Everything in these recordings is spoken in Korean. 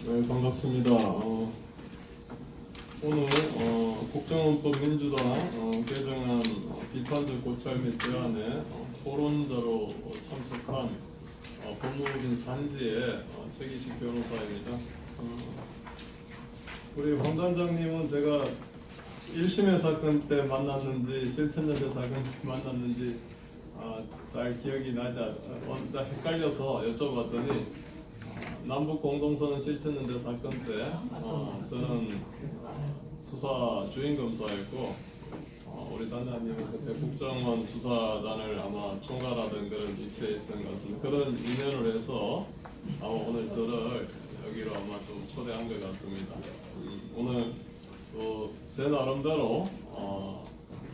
네, 반갑습니다. 오늘 국정원법 민주당 개정안 비판적 고찰 및 제안에 토론자로 참석한 법무법인 산지의 최기식 변호사입니다. 우리 황 단장님은 제가 1심의 사건 때 만났는지 실천연대 사건 때 만났는지 잘 기억이 나지 않아 헷갈려서 여쭤봤더니 남북 공동선 실천연대 사건 때 저는 수사 주임 검사였고 우리 단장님은 그때 국정원 수사단을 아마 총괄하던 그런 위치에 있던 것 같습니다. 그런 인연을 해서 아마 오늘 저를 여기로 아마 좀 초대한 것 같습니다. 오늘 또 제 나름대로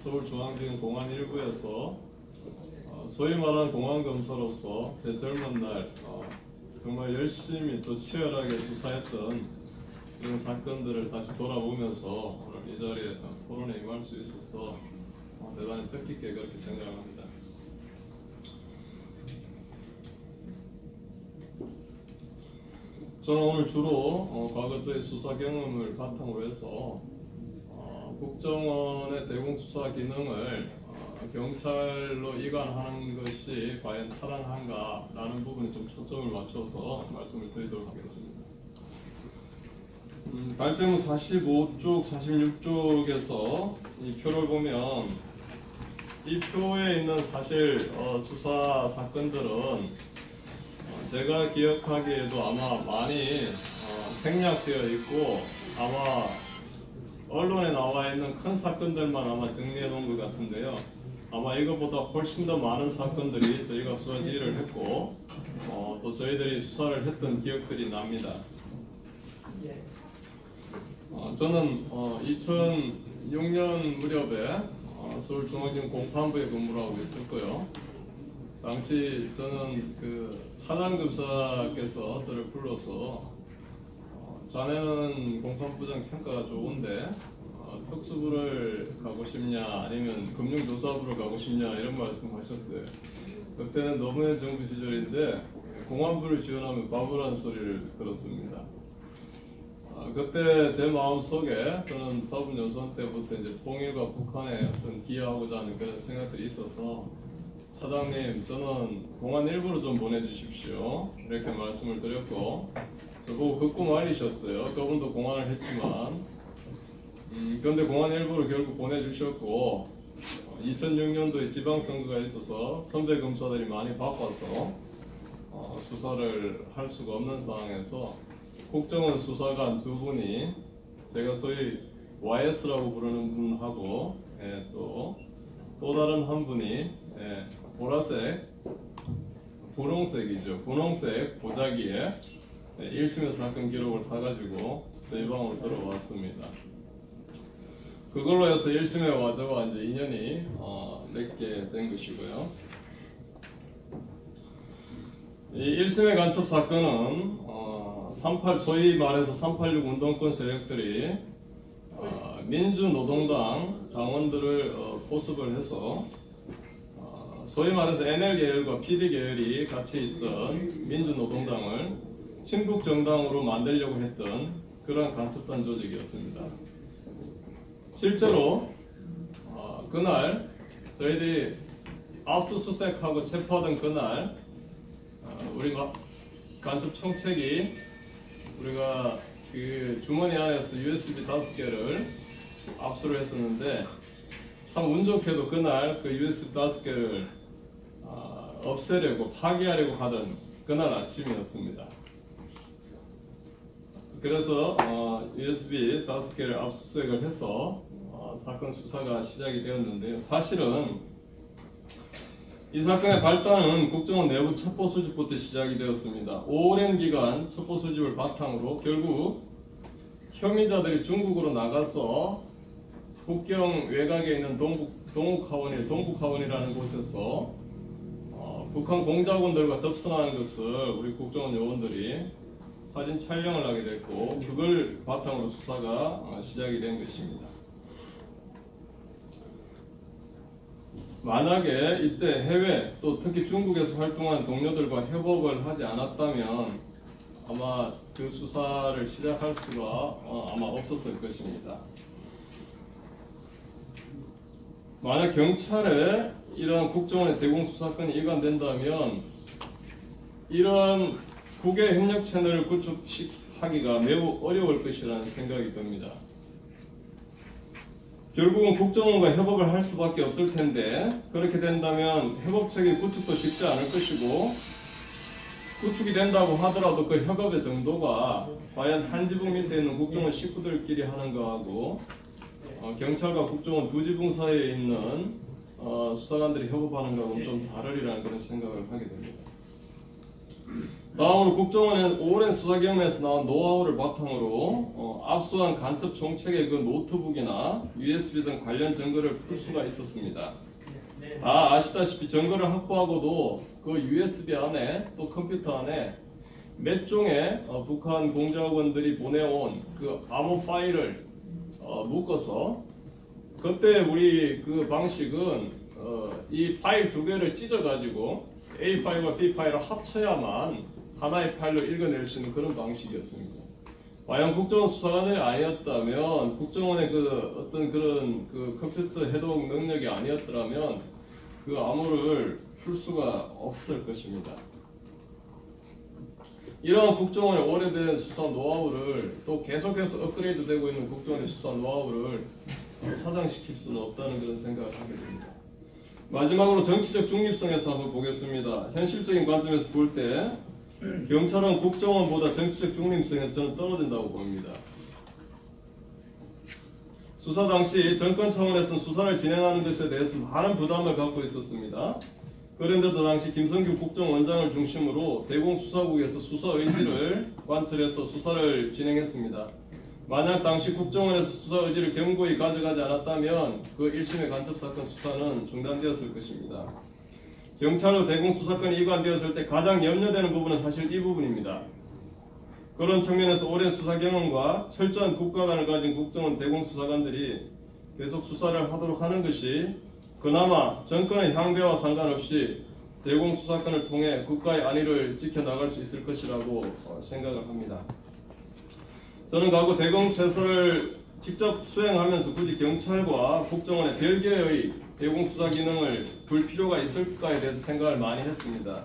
서울중앙지검 공안 1부에서 소위 말하는 공안검사로서 제 젊은 날 정말 열심히 또 치열하게 수사했던 이런 사건들을 다시 돌아보면서 오늘 이 자리에 토론에 임할 수 있어서 대단히 뜻깊게 그렇게 생각합니다. 저는 오늘 주로 과거 저희 수사 경험을 바탕으로 해서 국정원의 대공수사 기능을 경찰로 이관하는 것이 과연 타당한가라는 부분에 좀 초점을 맞춰서 말씀을 드리도록 하겠습니다. 발제문 45쪽, 46쪽에서 이 표를 보면 이 표에 있는 사실 수사 사건들은 제가 기억하기에도 아마 많이 생략되어 있고 아마 언론에 나와 있는 큰 사건들만 아마 정리해 놓은 것 같은데요. 아마 이것보다 훨씬 더 많은 사건들이 저희가 수사 지휘를 했고 또 저희들이 수사를 했던 기억들이 납니다. 저는 2006년 무렵에 서울중앙지검 공판부에 근무를 하고 있었고요. 당시 저는 그 차장검사께서 저를 불러서 자네는 공판부장 평가가 좋은데 특수부를 가고 싶냐 아니면 금융조사부를 가고 싶냐 이런 말씀하셨어요. 그때는 노무현 정부 시절인데 공안부를 지원하면 바보라는 소리를 들었습니다. 그때 제 마음속에 저는 사법연수원 때부터 이제 통일과 북한에 어떤 기여하고자 하는 그런 생각들이 있어서 차장님 저는 공안 일부로 좀 보내주십시오 이렇게 말씀을 드렸고 저보고 긋고 말리셨어요. 그분도 공안을 했지만 그런데 공안 일부를 결국 보내주셨고 2006년도에 지방선거가 있어서 선배 검사들이 많이 바빠서 수사를 할 수가 없는 상황에서 국정원 수사관 두 분이 제가 소위 YS라고 부르는 분하고 또 다른 한 분이 보라색, 분홍색 보자기에 1심의 사건 기록을 사가지고 저희 방으로 들어왔습니다. 그걸로 해서 1심에 와저와 이제 인연이 맺게 된 것이고요. 이 1심의 간첩 사건은 소위 말해서 386 운동권 세력들이 민주노동당 당원들을 포섭을 해서 소위 말해서 NL 계열과 PD 계열이 같이 있던 민주노동당을 친북정당으로 만들려고 했던 그러한 간첩단 조직이었습니다. 실제로 그날 저희들이 압수수색하고 체포하던 그날 우리 간첩 총책이 우리가 그 주머니 안에서 USB 5개를 압수를 했었는데 참 운 좋게도 그날 그 USB 5개를 없애려고 파기하려고 하던 그날 아침이었습니다. 그래서 USB 5개를 압수수색을 해서 사건 수사가 시작이 되었는데요. 사실은 이 사건의 발단은 국정원 내부 첩보 수집부터 시작이 되었습니다. 오랜 기간 첩보 수집을 바탕으로 결국 혐의자들이 중국으로 나가서 국경 외곽에 있는 동북하원이라는 곳에서 북한 공작원들과 접선하는 것을 우리 국정원 요원들이 사진 촬영을 하게 됐고 그걸 바탕으로 수사가 시작이 된 것입니다. 만약에 이때 해외 또 특히 중국에서 활동한 동료들과 협업을 하지 않았다면 아마 그 수사를 시작할 수가 아마 없었을 것입니다. 만약 경찰에 이런 국정원의 대공수사권이 이관된다면 이런 국외 협력 채널을 구축하기가 매우 어려울 것이라는 생각이 듭니다. 결국은 국정원과 협업을 할 수밖에 없을 텐데 그렇게 된다면 협업체계 구축도 쉽지 않을 것이고 구축이 된다고 하더라도 그 협업의 정도가 과연 한 지붕 밑에 있는 국정원 식구들끼리 하는 거하고 경찰과 국정원 두 지붕 사이에 있는 수사관들이 협업하는 거하고는 좀 다르리라는 그런 생각을 하게 됩니다. 다음으로 국정원의 오랜 수사 경험에서 나온 노하우를 바탕으로 압수한 간첩 총책의 그 노트북이나 USB 등 관련 증거를 풀 수가 있었습니다. 아시다시피 증거를 확보하고도 그 USB 안에 또 컴퓨터 안에 몇 종의 북한 공작원들이 보내온 그 암호 파일을 묶어서 그때 우리 그 방식은 이 파일 두 개를 찢어가지고 A 파일과 B 파일을 합쳐야만 하나의 파일로 읽어낼 수 있는 그런 방식이었습니다. 과연 국정원 수사관이 아니었다면 국정원의 그 어떤 그런 그 컴퓨터 해독 능력이 아니었더라면 그 암호를 풀 수가 없을 것입니다. 이러한 국정원의 오래된 수사 노하우를 또 계속해서 업그레이드되고 있는 국정원의 수사 노하우를 사장시킬 수는 없다는 그런 생각을 하게 됩니다. 마지막으로 정치적 중립성에서 한번 보겠습니다. 현실적인 관점에서 볼 때 경찰은 국정원보다 정치적 중립성에서 저는 떨어진다고 봅니다. 수사 당시 정권 차원에서는 수사를 진행하는 것에 대해서 많은 부담을 갖고 있었습니다. 그런데도 당시 김성규 국정원장을 중심으로 대공수사국에서 수사 의지를 관철해서 수사를 진행했습니다. 만약 당시 국정원에서 수사 의지를 견고히 가져가지 않았다면 그 1심의 간첩사건 수사는 중단되었을 것입니다. 경찰로 대공수사권이 이관되었을 때 가장 염려되는 부분은 사실 이 부분입니다. 그런 측면에서 오랜 수사 경험과 철저한 국가관을 가진 국정원 대공수사관들이 계속 수사를 하도록 하는 것이 그나마 정권의 향배와 상관없이 대공수사권을 통해 국가의 안위를 지켜나갈 수 있을 것이라고 생각을 합니다. 저는 과거 대공수사를 직접 수행하면서 굳이 경찰과 국정원의 별개의 대공수사 기능을 둘 필요가 있을까에 대해서 생각을 많이 했습니다.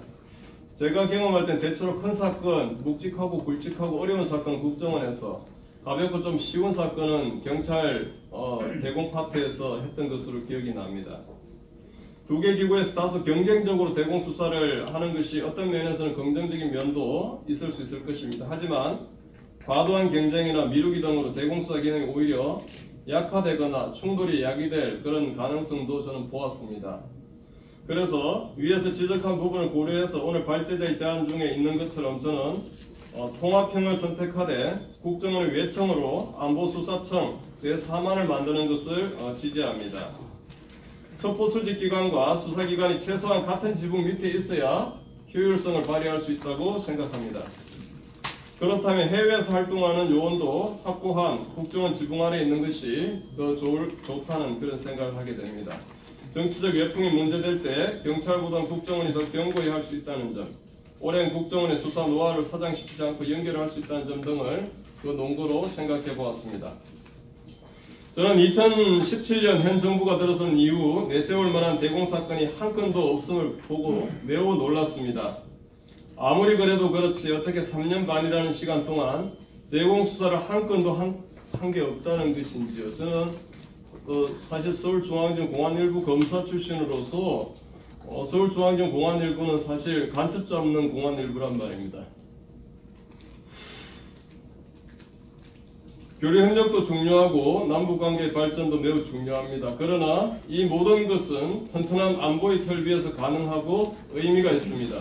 제가 경험할 땐 대체로 큰 사건, 묵직하고 굵직하고 어려운 사건은 국정원에서 가볍고 좀 쉬운 사건은 경찰 대공 파트에서 했던 것으로 기억이 납니다. 두 개 기구에서 다소 경쟁적으로 대공수사를 하는 것이 어떤 면에서는 긍정적인 면도 있을 수 있을 것입니다. 하지만 과도한 경쟁이나 미루기 등으로 대공수사 기능이 오히려 약화되거나 충돌이 야기될 그런 가능성도 저는 보았습니다. 그래서 위에서 지적한 부분을 고려해서 오늘 발제자의 제안 중에 있는 것처럼 저는 통합형을 선택하되 국정원의 외청으로 안보수사청 제4만을 만드는 것을 지지합니다. 첩보수집기관과 수사기관이 최소한 같은 지붕 밑에 있어야 효율성을 발휘할 수 있다고 생각합니다. 그렇다면 해외에서 활동하는 요원도 확고한 국정원 지붕 아래 있는 것이 더 좋다는 그런 생각을 하게 됩니다. 정치적 외풍이 문제될 때 경찰보다 국정원이 더 견고히 할 수 있다는 점, 오랜 국정원의 수사 노하우를 사장시키지 않고 연결할 수 있다는 점 등을 그 논거로 생각해 보았습니다. 저는 2017년 현 정부가 들어선 이후 내세울 만한 대공사건이 한 건도 없음을 보고 매우 놀랐습니다. 아무리 그래도 그렇지 어떻게 3년 반이라는 시간 동안 대공수사를 한 건도 한 게 없다는 것인지요. 저는 사실 서울중앙지검 공안일부 검사 출신으로서 서울중앙지검 공안일부는 사실 간첩 잡는 공안일부란 말입니다. 교류 협력도 중요하고 남북관계 발전도 매우 중요합니다. 그러나 이 모든 것은 튼튼한 안보의 틀 위에서 가능하고 의미가 있습니다.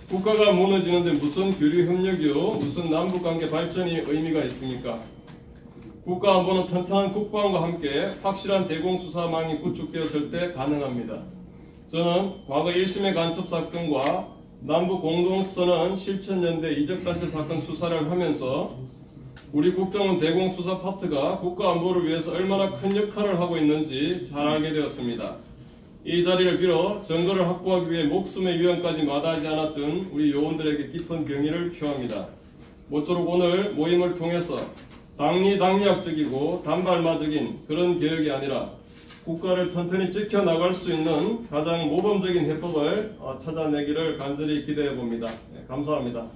국가가 무너지는데 무슨 교류 협력이요, 무슨 남북관계 발전이 의미가 있습니까? 국가 안보는 튼튼한 국방과 함께 확실한 대공수사망이 구축되었을 때 가능합니다. 저는 과거 1심의 간첩 사건과 남북 공동수사는 실천연대 이적단체 사건 수사를 하면서 우리 국정원 대공수사 파트가 국가 안보를 위해서 얼마나 큰 역할을 하고 있는지 잘 알게 되었습니다. 이 자리를 빌어 증거를 확보하기 위해 목숨의 위험까지 마다하지 않았던 우리 요원들에게 깊은 경의를 표합니다. 모쪼록 오늘 모임을 통해서 당리당략적이고 단발마적인 그런 개혁이 아니라 국가를 튼튼히 지켜나갈 수 있는 가장 모범적인 해법을 찾아내기를 간절히 기대해 봅니다. 감사합니다.